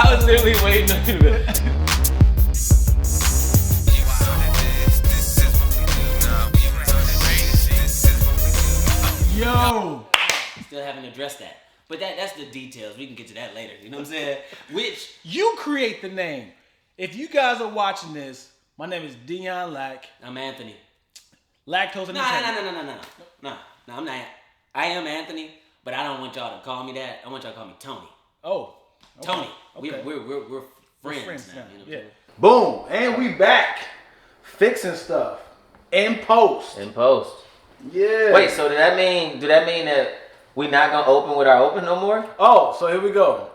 I was literally waiting on you to. Yo! Still haven't addressed that. But that's the details. We can get to that later. You know what I'm saying? Which You create the name. If you guys are watching this, my name is Dion Lack. I'm Anthony. Lactose Entertainment. No, I'm not. I am Anthony, but I don't want y'all to call me that. I want y'all to call me Tony. Oh. Okay. Tony. Okay. We're friends now. You know Yeah. what Boom, and we back. Fixing stuff. In post. In post. Yeah. Wait, so do that mean that we not gonna open with our open no more? Oh, so here we go.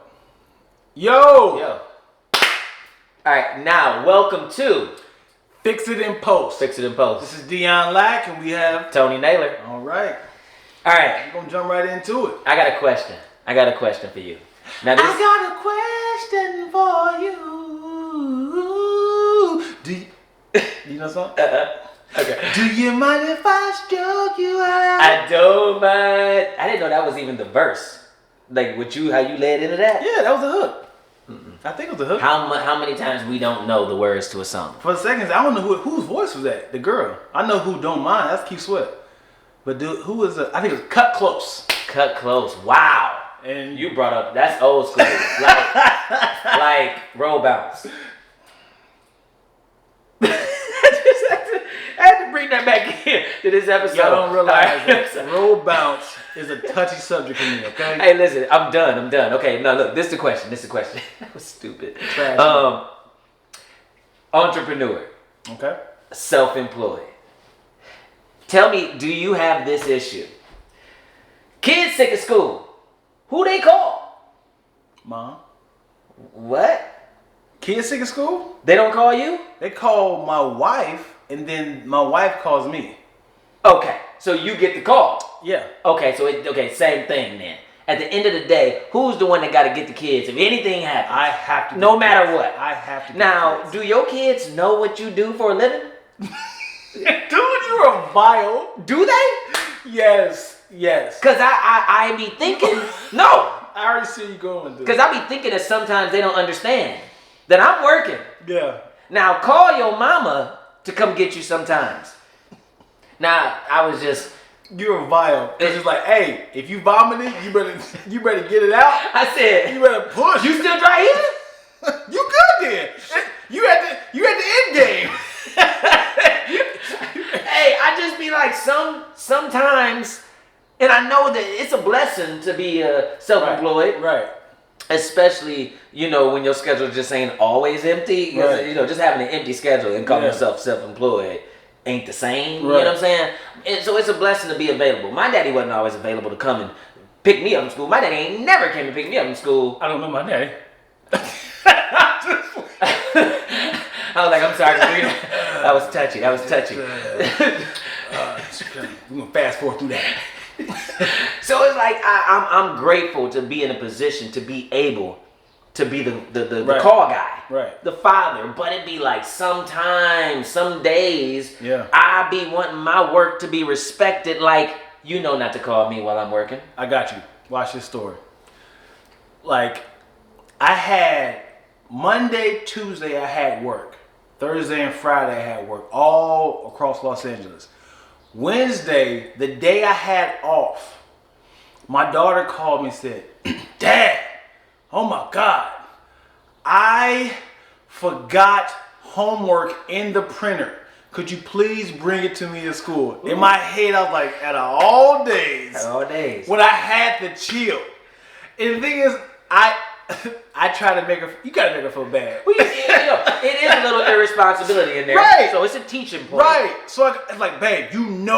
Yo. Yo. Alright, now welcome to Fix It in Post. Fix It in Post. This is Dion Lack, and we have... Tony Naylor. All right. Alright. We're going to jump right into it. I got a question for you. Now this, I got a question for you. You know something? Okay. Do you mind if I stroke you out? I don't mind. I didn't know that was even the verse. Like with you, how you led into that. Yeah, that was a hook. I think it was a hook. How many times we don't know the words to a song? For seconds, I don't know whose voice was that. The girl. I know who don't mind. That's Keith Sweat. But who was it? I think it was Cut Close. Cut Close. Wow. And You brought up, that's old school. like roll bounce. I had to bring that back in to this episode. y'all don't realize Alright. that roll bounce is a touchy subject for me. Okay. Hey, listen, I'm done. Okay, no, look, this is the question. That was stupid. Trash. Entrepreneur, Okay. self-employed. Tell me, do you have this issue? Kids sick of school. Who they call? Mom. What? Kids sick of school? They don't call you? They call my wife, and then my wife calls me. Okay, so you get the call. Yeah. Okay, same thing then. At the end of the day, who's the one that got to get the kids? If anything happens, I have to. no matter what. I have to. Get Now, the kids. do your kids know what you do for a living? Dude, you're a vile. Do they? Yes. Cause I be thinking no. I already see you going. Dude. Cause I be thinking that sometimes they don't understand that I'm working. Yeah. Now call your mama to come get you sometimes. Now I was just. You're vile. It's just like, hey, if you vomiting, you better get it out. I said You better push. you still dry heaving? You good then? You at the end game. Hey, I just be like sometimes, and I know that it's a blessing to be self-employed, Right. especially when your schedule just ain't always empty. Right. Just having an empty schedule and calling Yeah. yourself self-employed ain't the same. You Right. know what I'm saying? And so it's a blessing to be available. My daddy wasn't always available to come and pick me up from school. My daddy ain't never came to pick me up from school. I don't know my daddy. I was like, I'm sorry. That was touchy. We're gonna fast forward through that. So it's like I'm grateful to be in a position to be able to be the Right. call guy, Right. the father. But it be like sometimes, some days, Yeah. I be wanting my work to be respected. Like not to call me while I'm working. I got you. Watch this story. Like, I had Monday, Tuesday, I had work. Thursday and Friday, I had work all across Los Angeles. Wednesday, the day I had off, my daughter called me and said, Dad, oh my God, I forgot homework in the printer. Could you please bring it to me at school? In my head, I was like, out of all days, when I had to chill. And the thing is, I try to make her, you gotta make her feel bad. Well, it is a little irresponsibility in there, Right. So it's a teaching point, Right. So it's like, babe, I'm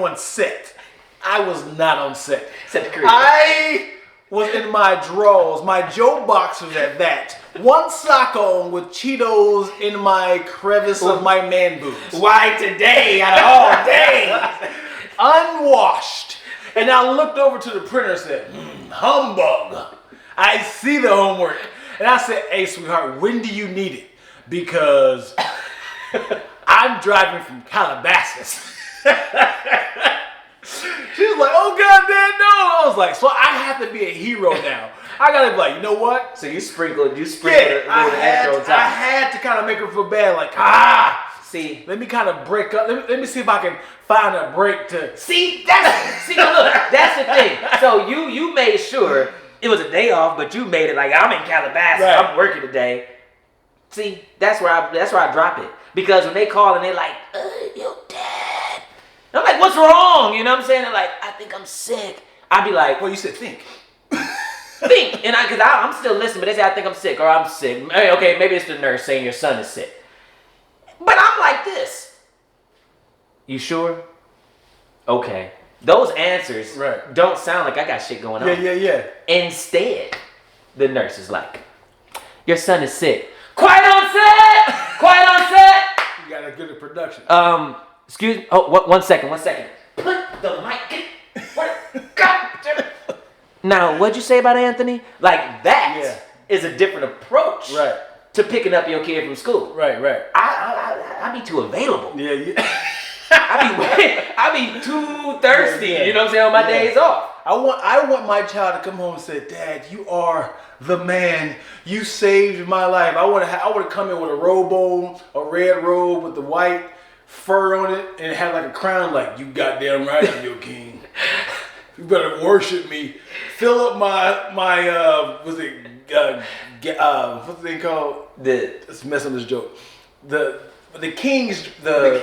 on set. I was not on set. Set the creep. I was in my drawers, my Joe boxers at that. One sock on with Cheetos in my crevice of my man boobs. Why today out of all days? Unwashed. And I looked over to the printer and said, humbug. I see the homework. And I said, hey, sweetheart, when do you need it? Because I'm driving from Calabasas. She was like, oh, God, Dad, no. I was like, so I have to be a hero now. I gotta be like, you know what? So you sprinkled a little I extra on top. had to kind of make her feel bad. Like, See, let me kind of break up. Let me see if I can find a break to. see, look, that's the thing. So you made sure it was a day off, but you made it like I'm in Calabasas. Right. I'm working today. See, that's where I drop it, because when they call and they're like, "Your dad," and I'm like, "What's wrong?" You know what I'm saying? They're like, "I think I'm sick." I'd be like, Well, you said think. "Think," and I'm still listening, but they say, "I think I'm sick," or "I'm sick." Okay, maybe it's the nurse saying your son is sick. But I'm like this. You sure? Okay. Those answers don't sound like I got shit going on. Yeah. Instead, the nurse is like, "Your son is sick." Quiet on set! Quiet on set! You got a good production. Excuse me. Oh, one second. Put the mic. God damn it. Now, what'd you say about Anthony? Like, that is a different approach to picking up your kid from school. Right. I be too available. Yeah. I be too thirsty. You know what I'm saying? On my days off. I want my child to come home and say, "Dad, you are the man. You saved my life." I want to come in with a robe on, a red robe with the white fur on it, and have like a crown. Like, you goddamn right, I'm your king. You better worship me. Fill up my what's the thing called? Let's mess up this joke. The king's that.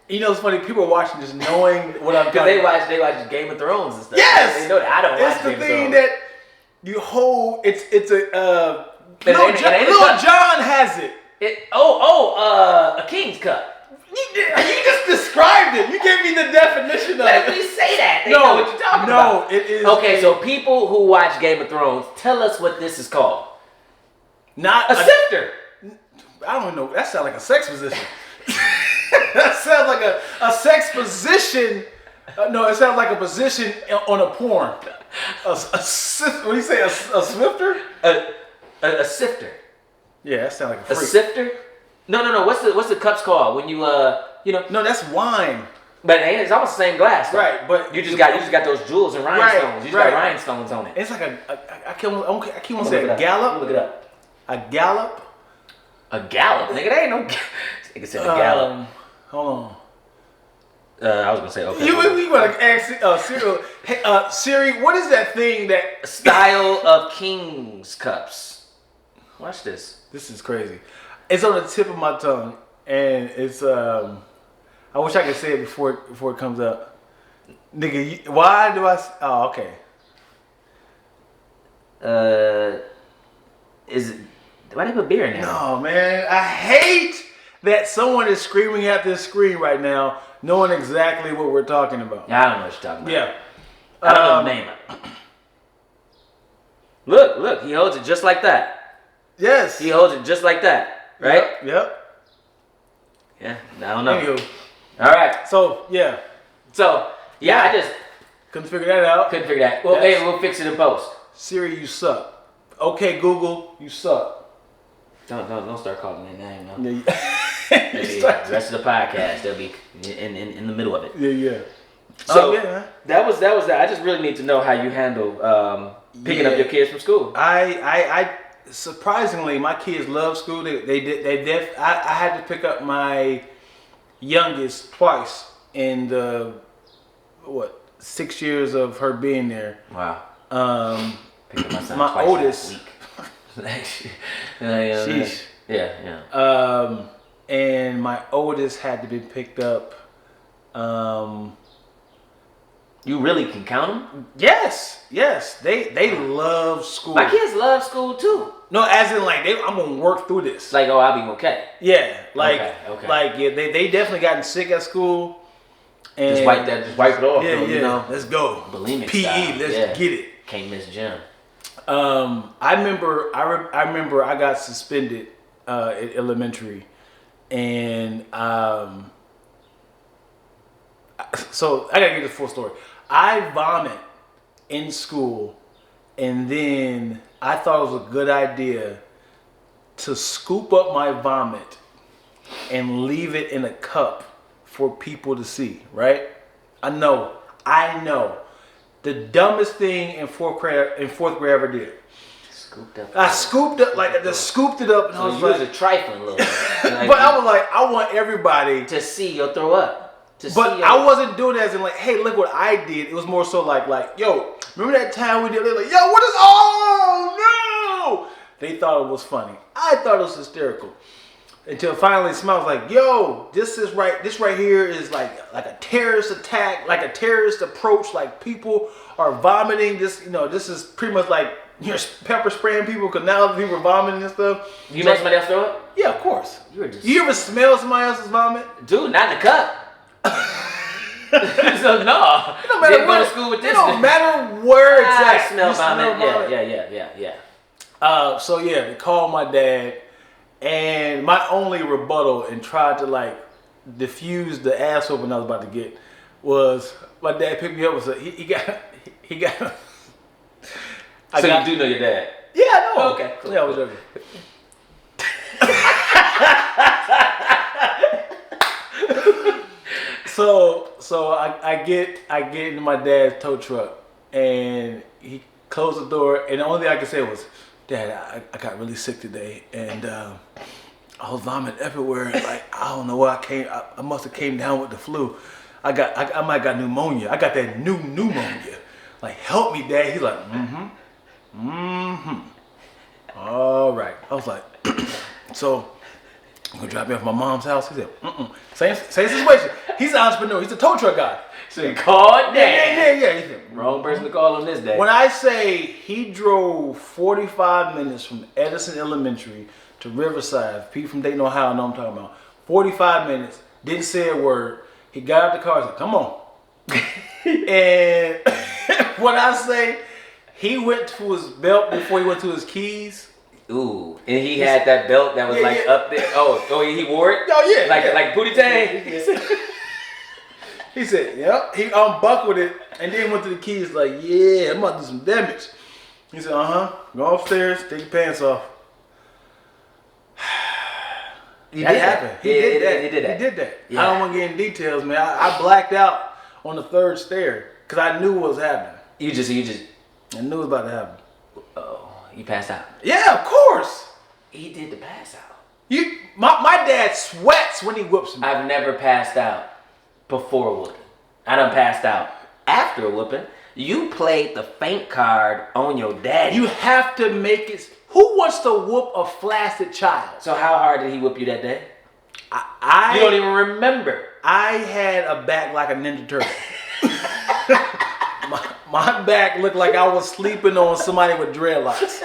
You know, it's funny. People are watching just knowing what I'm talking about. They watch Game of Thrones and stuff. Yes, they know that I don't watch Game of Thrones. It's the thing that you hold. It's a Little John has it. A King's Cup. You just described it. You gave me the definition of Let it. me say that. They know what you're talking about. No, it is. Okay, so people who watch Game of Thrones, tell us what this is called. Not a sifter. I don't know. That sounds like a sex position. That sounds like a sex position. No, it sounds like a position on a porn. What do you say? A swifter? A sifter. Yeah, that sounds like a freak. A sifter? No. What's the cups called when you No, that's wine. But it's almost the same glass, though. Right? But you just got those jewels and rhinestones. You just got rhinestones on it. It's like I keep on saying a gallop. Look it up. A gallop. A gallop, nigga. That ain't no. Nigga said a gallop. Hold on. I was gonna say okay. You want to ask Siri? Hey, Siri, what is that thing that style of King's cups? Watch this. This is crazy. It's on the tip of my tongue, and it's I wish I could say it before it comes up. Nigga, why do I? Oh, okay. Is it? Why they put beer in there? No, man. I hate that someone is screaming at this screen right now, knowing exactly what we're talking about. Yeah, I don't know what you're talking about. Yeah. I don't know the name of it. Look, he holds it just like that. Yes. He holds it just like that, right? Yep. Yeah, I don't know. Anywho. All right. So, yeah. I just couldn't figure that out. Couldn't figure that. Well, hey, we'll fix it in post. Siri, you suck. Okay, Google, you suck. Don't start calling their name, no. The rest of the podcast, they'll be in the middle of it. Yeah. So that was that. I just really need to know how you handle picking up your kids from school. I surprisingly, my kids love school. I had to pick up my youngest twice in the 6 years of her being there. Wow. Picked up my son my twice oldest. last week. Sheesh. Yeah. And my oldest had to be picked up. You really can count them? Yes. They love school. My kids love school too. No, as in like I'm gonna work through this. Like, oh, I'll be okay. Yeah, like okay. Like they definitely gotten sick at school. And just wipe it off. Yeah, You know? Let's go. Bulimic PE, style. let's get it. Can't miss gym. I remember I got suspended at elementary, and so I gotta get this full story. I vomit in school, and then I thought it was a good idea to scoop up my vomit and leave it in a cup for people to see, right? I know. the dumbest thing in fourth grade ever did. Scooped up. I scooped up, like I just scooped it up, and I was you like, was a trifling little bit. Like, but I was like, I want everybody to see you'll throw up. But I wasn't doing it as in like, hey, look what I did. It was more so like, yo, remember that time we did? They were like, yo, what is? Oh no! They thought it was funny. I thought it was hysterical. Until finally, Smile was like, yo, this right here is like a terrorist attack, like a terrorist approach. Like people are vomiting. This is pretty much like you're pepper spraying people because now people are vomiting and stuff. You made somebody else throw up? Yeah, of course. You ever smell somebody else's vomit? Dude, not in the cup. So no. It don't matter Didn't go to school with this. It don't matter where it's at. I smell vomit. Yeah. So yeah, they called my dad, and my only rebuttal and tried to like diffuse the ass whooping I was about to get was my dad picked me up and said he got. You do know your dad? Yeah, I know. Okay, cool. Yeah, I was joking. So I get into my dad's tow truck, and he closed the door, and the only thing I could say was, Dad, I got really sick today, and I was vomiting everywhere. Like I don't know where I must have came down with the flu. I might got pneumonia. I got that pneumonia. Like help me, Dad. He's like, all right. I was like, so I'm gonna drop me off at my mom's house. He said, Same situation. He's an entrepreneur. He's a tow truck guy. So he called Dad. Yeah. He said, wrong person to call on this day. When I say he drove 45 minutes from Edison Elementary to Riverside, people from Dayton, Ohio know what I'm talking about. 45 minutes, didn't say a word. He got out the car and said, come on. And when I say he went to his belt before he went to his keys. Ooh, and he had that belt that was up there. Oh, he wore it? Oh, yeah. Like Booty Tang? He said, yep. He unbuckled it and then went to the keys like, yeah, I'm about to do some damage. He said, go upstairs, take your pants off. He did that. He did that. Yeah. I don't want to get in details, man. I blacked out on the third stair because I knew what was happening. You just. I knew it was about to happen. Oh, you passed out. Yeah, of course. He did the pass out. My dad sweats when he whoops me. I've never passed out before a whooping. I done passed out after a whooping. You played the faint card on your daddy. You have to make it. Who wants to whoop a flaccid child? So how hard did he whoop you that day? You don't even remember. I had a back like a Ninja Turtle. My back looked like I was sleeping on somebody with dreadlocks.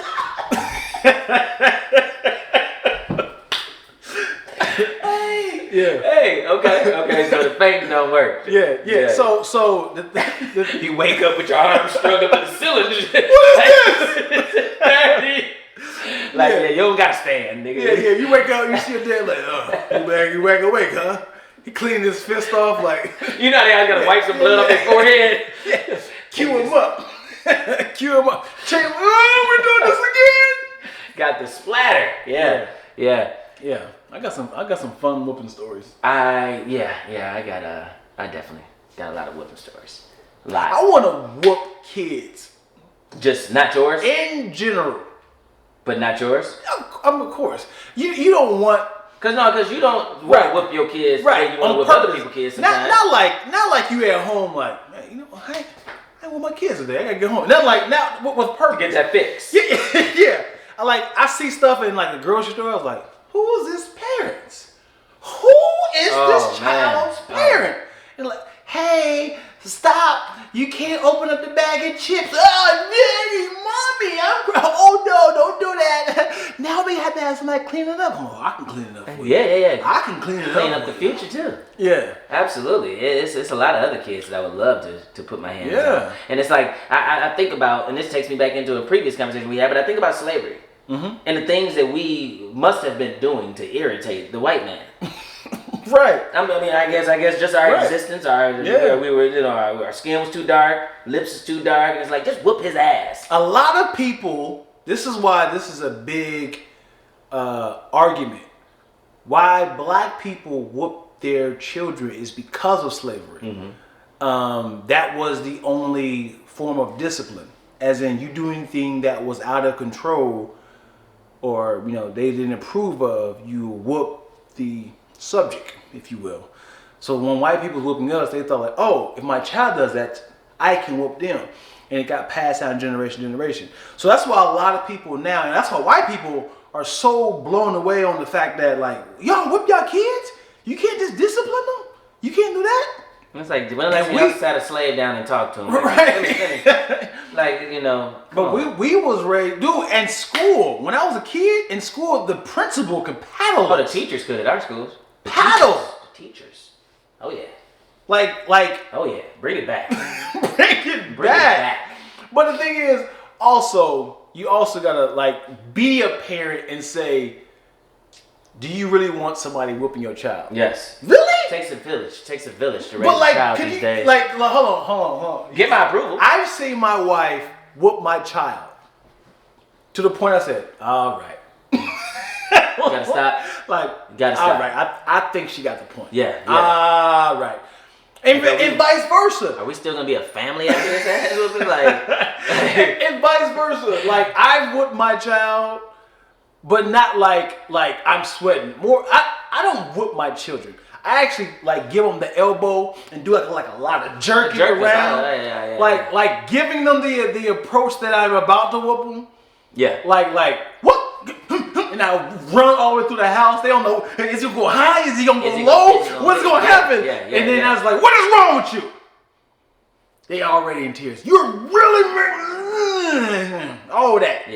Hey, okay. So the faint don't work. Yeah. So you wake up with your arms strung up in the ceiling. What is this? You don't gotta stand, nigga. Yeah. You wake up, you see your dad like, you back awake, huh? He cleaned his fist off like. You know they gotta wipe some blood off his forehead. Yeah. Cue him up. We're doing this again. Got the splatter. Yeah. I got some fun whooping stories. I definitely got a lot of whooping stories. A lot. I want to whoop kids. Just not yours? In general. But not yours? Of course. You don't want. Because you don't want to whoop your kids. Right. You want to whoop other people's kids sometimes. Not like you at home like, man, I want my kids today. I gotta get home. Not with purpose. Get that fix. Yeah. I see stuff in like the grocery store. I was like, who is this parents? Who is this child's parent? And like, hey, stop! You can't open up the bag of chips. Oh, daddy, mommy, oh no, don't do that. Now we have to have somebody clean it up. Oh, I can clean it up for you. Yeah. I can clean it up. Clean up the future too. Yeah. Absolutely. It's a lot of other kids that I would love to put my hands on. And it's like, I think about, and this takes me back into a previous conversation we had, but I think about slavery. Mm-hmm. And the things that we must have been doing to irritate the white man. Right. I guess just our existence, we were, our skin was too dark, lips is too dark, and it's like, just whoop his ass. A lot of people, this is why this is a big argument. Why black people whoop their children is because of slavery. Mm-hmm. that was the only form of discipline. As in, you do anything that was out of control, or they didn't approve of, you whoop the subject, if you will. So when white people were whooping us, they thought like, oh, if my child does that, I can whoop them. And it got passed down generation to generation. So that's why a lot of people now, and that's why white people are so blown away on the fact that like, y'all whip y'all kids? You can't just discipline them? You can't do that? It's like, when last you sat a slave down and talked to him? Like, right. But we was raised, dude, in school, when I was a kid, in school, the principal could paddle. Oh, the teachers could at our schools. Paddle. The teachers. Oh, yeah. Like. Oh, yeah. Bring it back. Bring it back. But the thing is, you also gotta like be a parent and say, do you really want somebody whooping your child? Yes. Really? Takes a village to raise a child these days. Like, hold on. Get my approval. I've seen my wife whoop my child to the point I said, all right. You gotta stop. Like, you gotta stop. All right. I think she got the point. Yeah. All right. And vice versa. Are we still gonna be a family after this? Like, and vice versa. Like, I've whooped my child, but not like I'm sweating. More, I don't whoop my children. I actually like give them the elbow and do like a lot of jerking around. Yeah. Like giving them the approach that I'm about to whoop them. Yeah. Like what? And I run all the way through the house. They don't know, is he gonna go high? Is he gonna go low? What's gonna happen? And then I was like, what is wrong with you? They already in tears. You're really all that.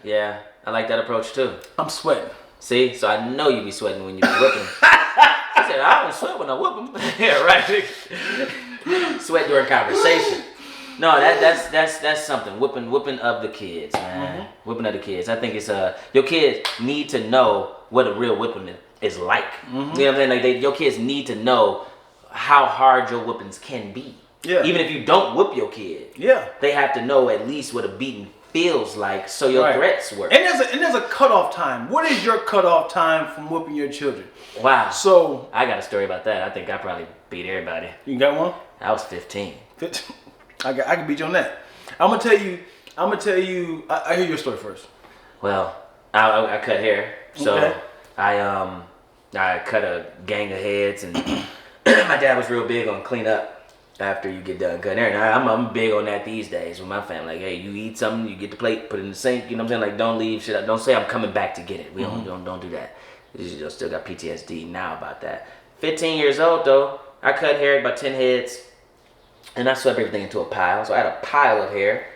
Yeah. I like that approach too. I'm sweating. See? So I know you be sweating when you be whipping. I said, I don't sweat when I whip them. Yeah, right. Sweat during conversation. No, that's something. Whipping of the kids, man. Mm-hmm. Whipping of the kids. I think it's your kids need to know what a real whipping is like. Mm-hmm. You know what I'm saying? Like your kids need to know how hard your whippings can be. Yeah. Even if you don't whip your kid. Yeah. They have to know at least what a beating feels like, so your threats work. And there's a cutoff time. What is your cutoff time from whipping your children? Wow. So I got a story about that. I think I probably beat everybody. You got one? I was 15. 15. I can beat you on that. I'm gonna tell you. I hear your story first. Well, I cut hair, so okay. I cut a gang of heads, and my dad was real big on clean up after you get done cutting hair. Now I'm big on that these days with my family. Like, hey, you eat something, you get the plate, put it in the sink. You know what I'm saying? Like, don't leave shit. Don't say I'm coming back to get it. We don't do that. You still got PTSD now about that. 15 years old though, I cut hair, about 10 heads. And I swept everything into a pile. So I had a pile of hair.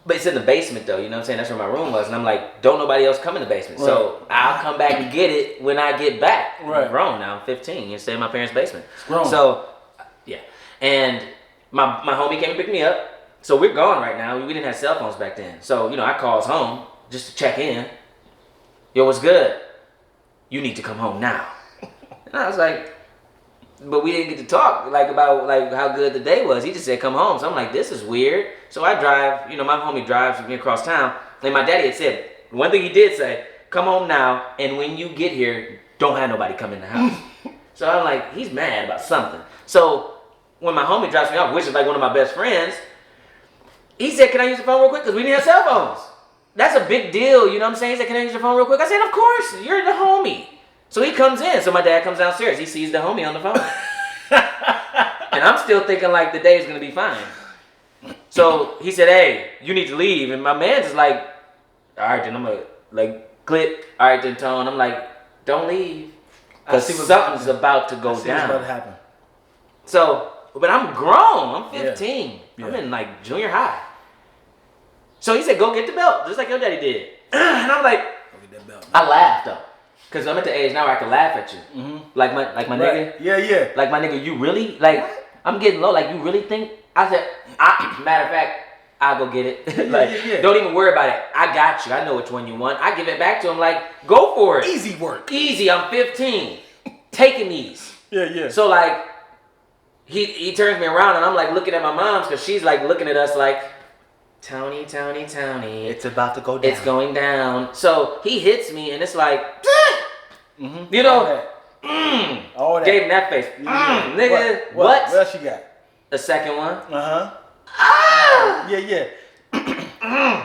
But it's in the basement though, you know what I'm saying? That's where my room was. And I'm like, don't nobody else come in the basement. Right. So I'll come back and get it when I get back. Right. I'm grown now, I'm 15. You stay in my parents' basement. So, yeah. And my homie came and picked me up. So we're gone right now. We didn't have cell phones back then. So, I calls home just to check in. Yo, what's good? You need to come home now. And I was like, but we didn't get to talk about how good the day was. He just said come home. So I'm like, this is weird. So I drive, my homie drives with me across town. And my daddy had said, one thing he did say, come home now, and when you get here, don't have nobody come in the house. So I'm like, he's mad about something. So when my homie drops me off, which is like one of my best friends, he said, can I use the phone real quick? Because we didn't have cell phones. That's a big deal, you know what I'm saying? He said, can I use your phone real quick? I said, of course, you're the homie. So he comes in. So my dad comes downstairs. He sees the homie on the phone. And I'm still thinking like the day is going to be fine. So he said, hey, you need to leave. And my man's just like, all right, then I'm going to like click. All right, then Tone. I'm like, don't leave. Because something's about to go down. What's about to happen. So, but I'm grown. I'm 15. Yeah. I'm in like junior high. So he said, go get the belt. Just like your daddy did. And I'm like, go get that belt. I laughed though. Cause I'm at the age now where I can laugh at you, like my nigga. Yeah. Like my nigga, you really like? I'm getting low. Like you really think? I said, matter of fact, I'll go get it. Like, don't even worry about it. I got you. I know which one you want. I give it back to him. Like, go for it. Easy work. Easy. I'm 15, taking these. Yeah. So like, he turns me around and I'm like looking at my mom's because she's like looking at us like, Tony. It's about to go down. It's going down. So he hits me and it's like, all that. Gave him that face. Nigga, what? What else you got? A second one. Yeah.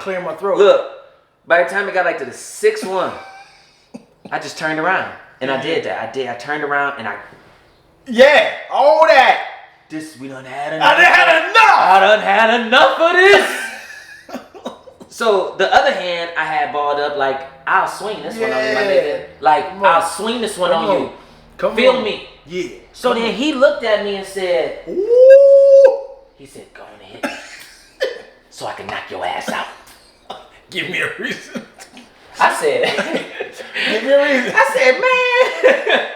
Clearing my throat. Look, by the time it got like to the sixth one, I just turned around and I did that. I turned around and Yeah, all that. we done had enough. I done had enough. I done had enough of this. So the other hand, I had balled up like I'll swing this one on you, my nigga. Like I'll swing this one on you. Feel me? Yeah. So then he looked at me and said, Ooh. he said, go on and hit me so I can knock your ass out. Give me a reason. I said, Give me a reason. I said, man,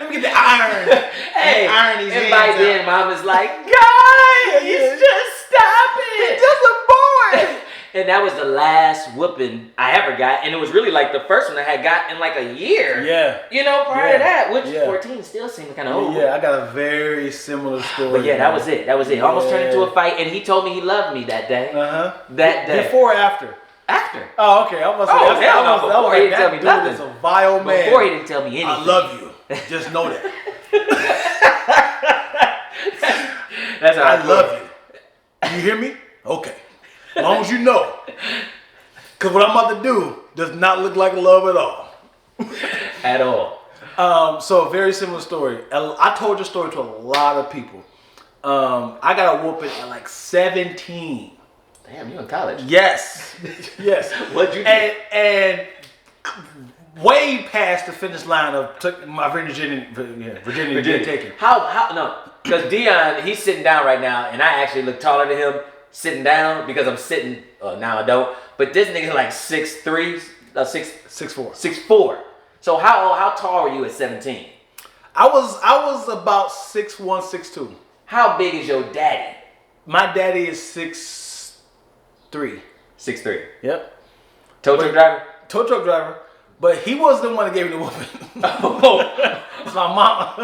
Let me get the iron. hey, iron these and by hands then out. mom was like, guys, Yeah. just stop it. Just a boy. And that was the last whooping I ever got. And it was really like the first one I had got in like a year. Yeah. You know, prior to that, which 14 still seemed kind of old. Yeah, I got a very similar story. But yeah, that was it. That was it. Almost turned into a fight. And he told me he loved me that day. That day. Before or after? After. Oh, okay. I was Oh, saying, hell no. Before he didn't tell me nothing. Is a vile man. Before he didn't tell me anything. I love you. Just know that. That's how I love you. You hear me? Okay. As long as you know. Because what I'm about to do does not look like love at all. At all. So a very similar story. I told your story to a lot of people. I got a whooping at like 17. Damn, you in college. Yes. Yes. What'd you do? And way past the finish line of took my virginity taken. How no, because Dion, he's sitting down right now, and I actually look taller than him sitting down because I'm sitting, now I don't, but this nigga's like 6'3", 6'4". 6'4". So how tall were you at 17? I was about 6'1", 6'2". How big is your daddy? My daddy is 6'3". 6'3". Yep. Tow truck driver? Tow truck driver. But he was the one that gave me the whooping. Oh. It's my mama.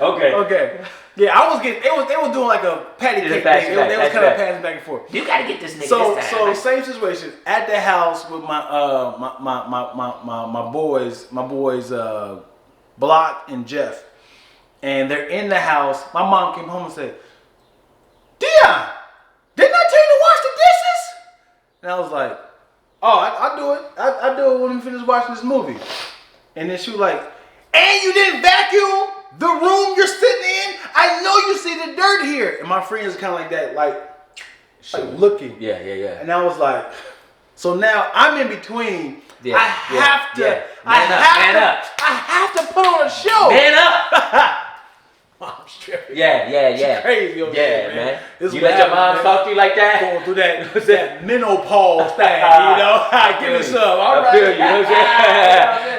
Okay. Okay. Yeah, I was getting. They was doing like a patty cake pass thing. back, They was pass kind of back. passing back and forth. You gotta get this nigga So this time. same situation at the house with my boys, Block and Jeff, and they're in the house. My mom came home and said, "Dion, didn't I tell you to wash the dishes?" And I was like, "Oh, I do it. I do it when we finish watching this movie." And then she was like, "And you didn't vacuum the room you're sitting in? I know you see the dirt here." And my friends kind of like that, like looking. Yeah. And I was like, so now I'm in between. Yeah, I have to. yeah. I Man up. have to put on a show. Man up! Mom's tripping. Yeah. She crazy over there, man. This is You what let your happens, mom man. talk to you like that? Going through that menopause thing, you know? I Give me feel some. you. All I right.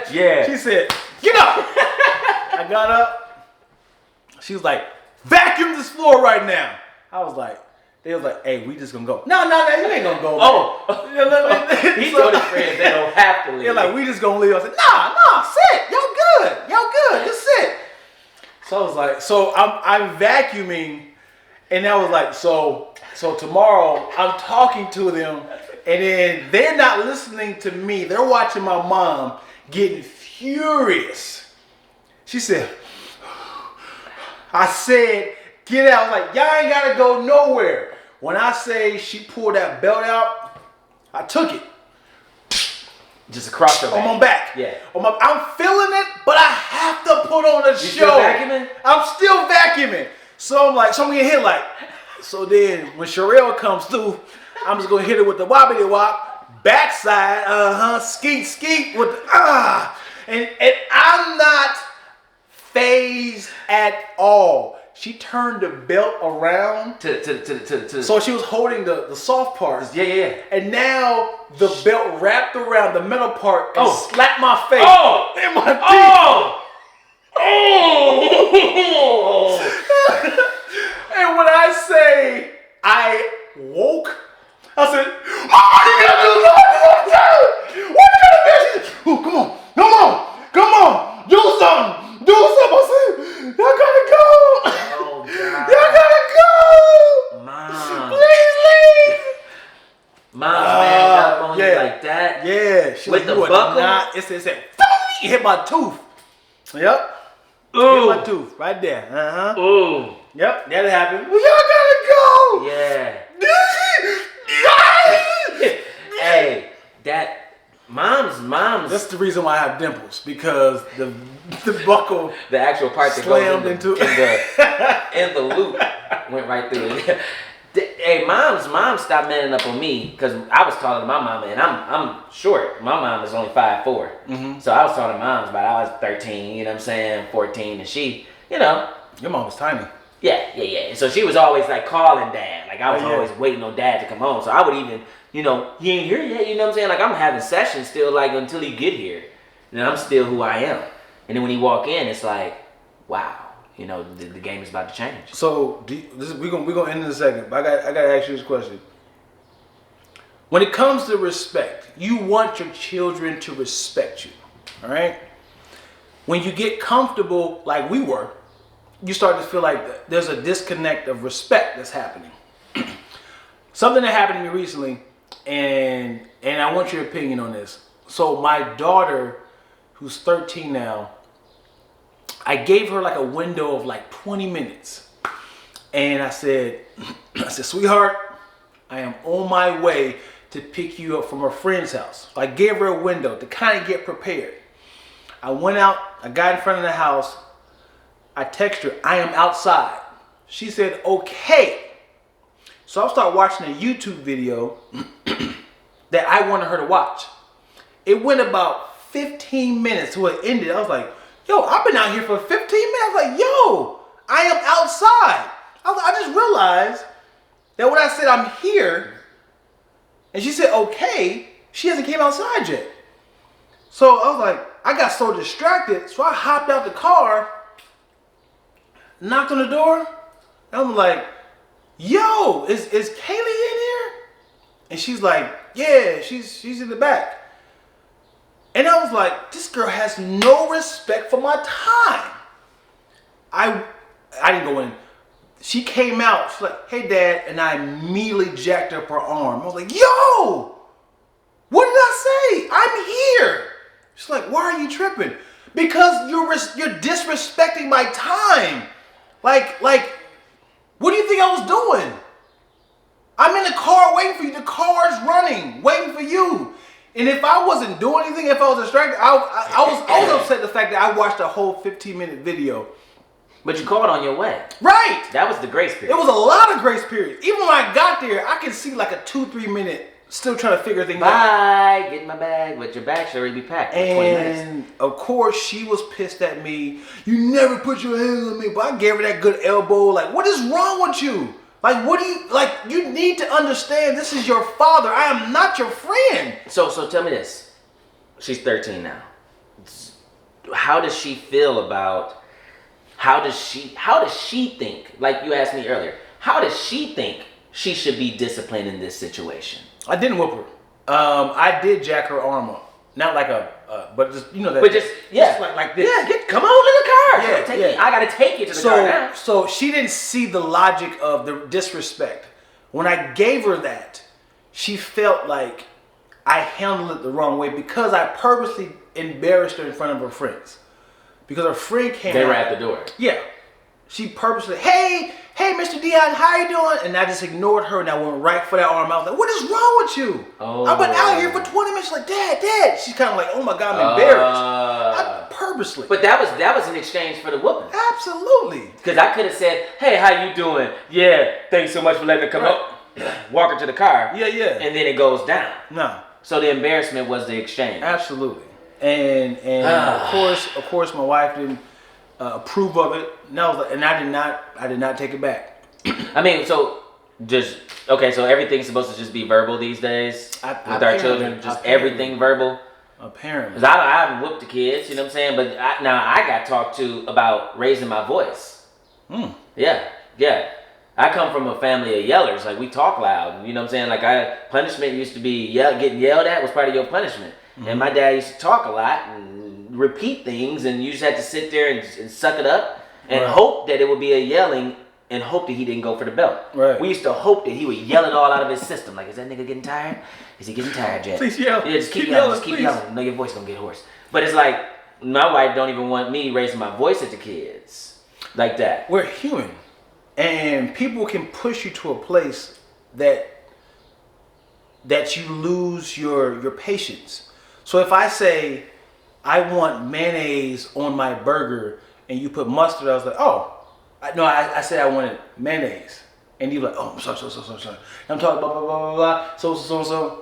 feel you. Yeah. She said, "Get up." I got up. She was like, "Vacuum this floor right now." I was like, they was like, "Hey, we just gonna go." No, you ain't gonna go. Oh. He told his friends they don't have to leave. They're like, "We just gonna leave." I said, "Nah, sit. Y'all good. Just sit." So I was like, so I'm vacuuming, and I was like, so tomorrow I'm talking to them, and then they're not listening to me. They're watching my mom getting furious. She said, I said, "Get out." I was like, "Y'all ain't gotta go nowhere." When I say she pulled that belt out, I took it. just across the back. On my back. Yeah. I'm feeling it, but I have to put on a show. still vacuuming? I'm still vacuuming. So I'm like, so I'm gonna hit like, so then when Sherelle comes through, I'm just gonna hit it with the wobbly wop, backside, skeet with the, and I'm not phased at all. She turned the belt around To so she was holding the soft parts. Yeah. And now the belt wrapped around the metal part and Oh. slapped my face. Oh! In my teeth. Oh! And when I say I woke, I said, "What are you gonna do? What are you gonna do?" She said, "Oh, come on, do something. I said, "Y'all gotta go. Oh, God. Y'all gotta go. Mom. Please leave." Mom, man, got on you yeah. like that. Yeah, she With like, the "You are buckle?" not-" It said, "It hit my tooth." Yep. Ooh. Hit my tooth right there. Ooh. Yep, that happened. Well, y'all gotta go. Yeah. Hey, that mom's That's the reason why I have dimples, because the buckle the actual part that slammed goes into in the loop went right through it. Hey, mom stopped manning up on me because I was taller than my mama, and I'm short. My mom is only 5'4", so I was taller than mom's, but I was 13. You know what I'm saying? 14, and she, you know. Your mom was tiny. Yeah. So she was always like calling dad. Like I was yeah. always waiting on dad to come home. So I would even, you know, he ain't here yet. You know what I'm saying? Like I'm having sessions still, like until he get here, and I'm still who I am. And then when he walk in, it's like, wow, you know, the game is about to change. So we're gonna end in a second, but I gotta ask you this question. When it comes to respect, you want your children to respect you, all right? When you get comfortable, like we were, you start to feel like there's a disconnect of respect that's happening. Something that happened to me recently, and I want your opinion on this. So my daughter, who's 13 now, I gave her like a window of like 20 minutes. And I said, sweetheart, I am on my way to pick you up from her friend's house. So I gave her a window to kind of get prepared. I went out, I got in front of the house, I texted her, I am outside. She said, okay. So I'll start watching a YouTube video that I wanted her to watch. It went about 15 minutes till it ended. I was like, yo, I've been out here for 15 minutes. I was like, yo, I am outside. I just realized that when I said I'm here, and she said, okay, she hasn't came outside yet. So I was like, I got so distracted, so I hopped out the car, knocked on the door, and I'm like, yo, is Kaylee in here? And she's like, yeah, she's in the back. And I was like, this girl has no respect for my time. I didn't go in. She came out, she's like, hey dad, and I immediately jacked up her arm. I was like, yo, what did I say? I'm here. She's like, why are you tripping? Because you're disrespecting my time. Like, what do you think I was doing? I'm in the car waiting for you. The car's running, waiting for you. And if I wasn't doing anything, if I was distracted, I was upset the fact that I watched a whole 15-minute video. But you called on your way. Right. That was the grace period. It was a lot of grace periods. Even when I got there, I could see like a 2-3 minute still trying to figure things out. Bye, get in my bag, but your bag should already be packed in 20 minutes. And of course, she was pissed at me. You never put your hands on me, but I gave her that good elbow. Like, what is wrong with you? Like, what do you, like, you need to understand this is your father. I am not your friend. So tell me this. She's 13 now. How does she feel about, how does she think, like you asked me earlier, how does she think she should be disciplined in this situation? I didn't whoop her. I did jack her arm up. Not like but just, you know that. But just like this. Yeah, come on in the car. Yeah. I gotta take you to the car now. So she didn't see the logic of the disrespect. When I gave her that, she felt like I handled it the wrong way because I purposely embarrassed her in front of her friends. Because her friend came They were out. at the door. Yeah. She purposely, hey, Mr. Dion, how you doing? And I just ignored her and I went right for that arm. I was like, what is wrong with you? Oh. I've been out here for 20 minutes. She's like, Dad. She's kind of like, oh my God, I'm embarrassed. Purposely. But that was an exchange for the whooping. Absolutely. Because I could have said, hey, how you doing? Yeah, thanks so much for letting her come up. Walk her to the car. Yeah. And then it goes down. No. So the embarrassment was the exchange. Absolutely. And of course, my wife didn't approve of it. No, and I did not take it back. I mean, so everything's supposed to just be verbal these days with our children. Just everything verbal. Apparently. Because I haven't whooped the kids, you know what I'm saying? But I got talked to about raising my voice. Yeah. I come from a family of yellers. Like, we talk loud, you know what I'm saying? Like, punishment used to be getting yelled at was part of your punishment. Mm-hmm. And my dad used to talk a lot and repeat things, and you just had to sit there and suck it up and hope that it would be a yelling and hope that he didn't go for the belt. Right. We used to hope that he would yell it all out of his system. Like, is that nigga getting tired? Is he getting tired yet? Please yell. Yeah, just keep yelling. Just keep yelling. No, your voice gonna get hoarse. But it's like, my wife don't even want me raising my voice at the kids like that. We're human, and people can push you to a place that you lose your patience. So if I say I want mayonnaise on my burger and you put mustard, I was like, oh, I said I wanted mayonnaise, and you're like, oh, I'm sorry. I'm talking blah blah blah blah blah. So.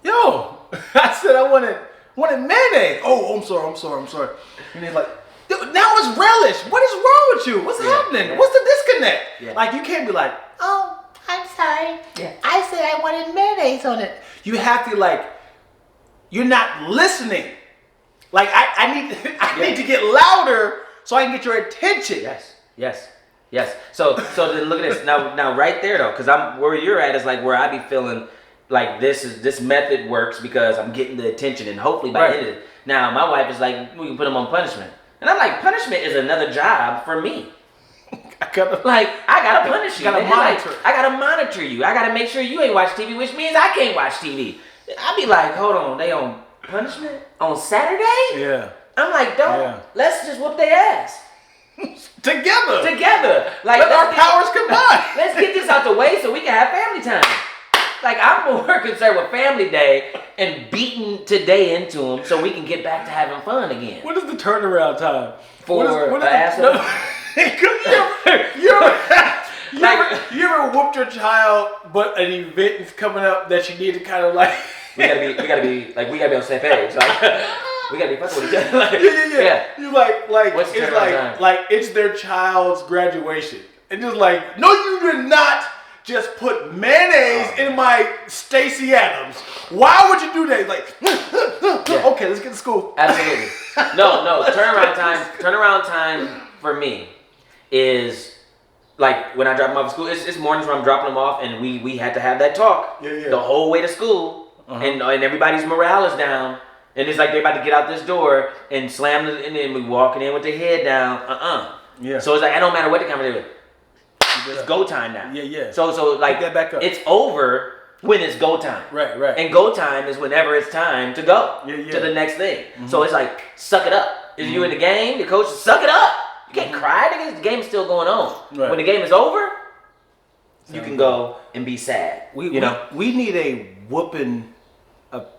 Yo, I said I wanted mayonnaise. Oh, I'm sorry. And he's like, dude, now it's relish. What is wrong with you? What's happening? Yeah. What's the disconnect? Yeah. Like, you can't be like, oh, I'm sorry. Yeah. I said I wanted mayonnaise on it. You have to, like, you're not listening. Like, I need to get louder so I can get your attention. Yes. So then look at this. Now right there though, because I'm where you're at is like where I be feeling like this method works because I'm getting the attention, and hopefully by the end of it. Now my wife is like, we can put them on punishment, and I'm like, punishment is another job for me. I gotta punish you. Gotta monitor. Like, I gotta monitor you. I gotta make sure you ain't watch TV, which means I can't watch TV. I be like, hold on, they on punishment on Saturday? Yeah. I'm like, let's just whoop their ass. Together. Like, let our powers combine. Let's get this out the way so we can have family time. Like, I'm more concerned with family day and beating today into them so we can get back to having fun again. What is the turnaround time for an asshole? You ever whooped your child, but an event is coming up that you need to kind of like. we gotta be on the same page. Like, we gotta be fucking with each other. Like, yeah. You like what's the it's turnaround like it's their child's graduation, and just like, no, you did not just put mayonnaise in my Stacey Adams. Why would you do that? Like, okay, let's get to school. Absolutely. No. Turnaround time for me is like when I drop them off at school. It's mornings when I'm dropping them off, and we had to have that talk the whole way to school, and everybody's morale is down, and it's like they're about to get out this door and slam it, and then we walking in with their head down. Yeah. So it's like, it don't matter what the conversation is. It's go time now. Yeah. So like that back up. It's over when it's go time. Right. And go time is whenever it's time to go to the next thing. So it's like, suck it up. If you in the game, the coach, suck it up. You can't cry because the game's still going on. Right. When the game is over, you can go and be sad. We need a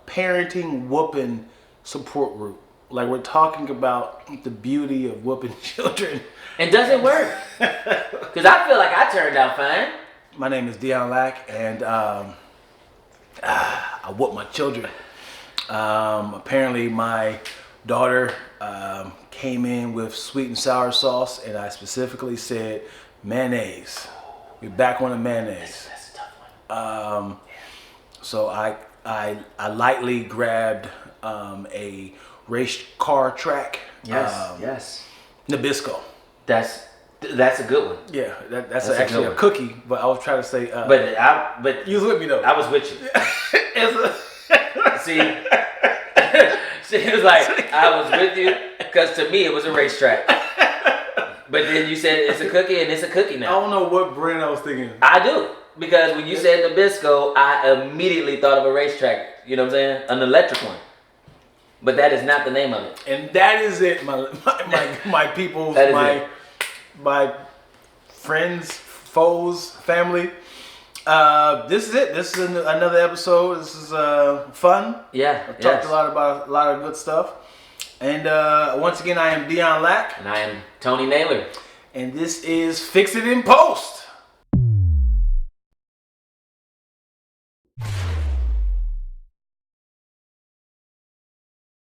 parenting whooping support group. Like, we're talking about the beauty of whooping children. And does it work? Because I feel like I turned out fine. My name is Dion Lack, and I whoop my children. Apparently, my daughter came in with sweet and sour sauce, and I specifically said mayonnaise. We're back on the mayonnaise. That's a tough one. So I lightly grabbed a race car track. Yes. Nabisco. That's a good one. Yeah, that's actually a cookie, but I was trying to say. But you was with me though. I was with you. See, it was like I was with you because to me it was a racetrack. But then you said it's a cookie, and it's a cookie now. I don't know what brand I was thinking. I do, because when you said Nabisco, I immediately thought of a racetrack. You know what I'm saying? An electric one. But that is not the name of it. And that is it, my people, my friends, foes, family. This is it. This is another episode. This is fun. Yeah. I talked about a lot of good stuff. And once again, I am Dion Lack. And I am Tony Naylor. And this is Fix It in Post.